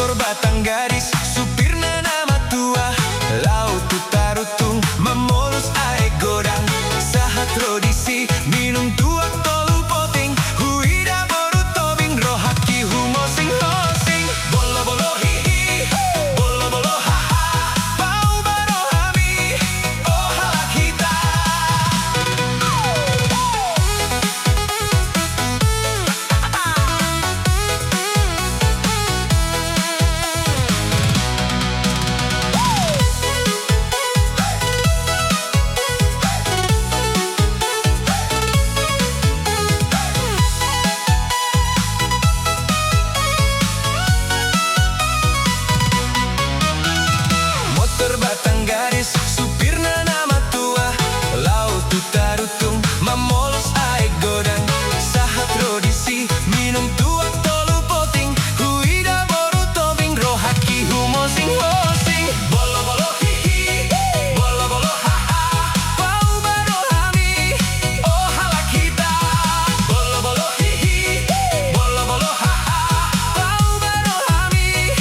Motor batang garis, supirna nama tua. Laut tarutung, memolus ae godang. Saha tradisi, minum tuak tolu poting. Huida boru tobing, rohaki humosing hosing. Bolo bolo hihi, bolo bolo haha. Bau barohami, oh halak kita. Motor batang garis, supirna nama tua. Laut tarutung, memolus ae godang. Saha tradisi, minum tuak tolu poting. Huida boru tobing, rohaki humosing hosing. Bolo bolo hihi, bolo bolo haha. Bau barohami, oh halak kita. Bolo bolo hihi, bolo bolo haha. Bau barohami,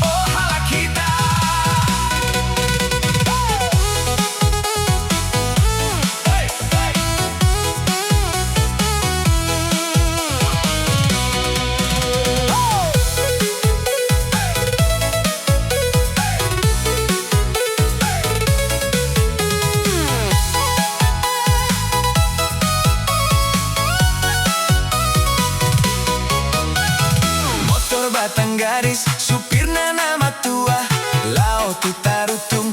oh halak kita. Motor batang garis, supirna nama tua. Laut tarutung,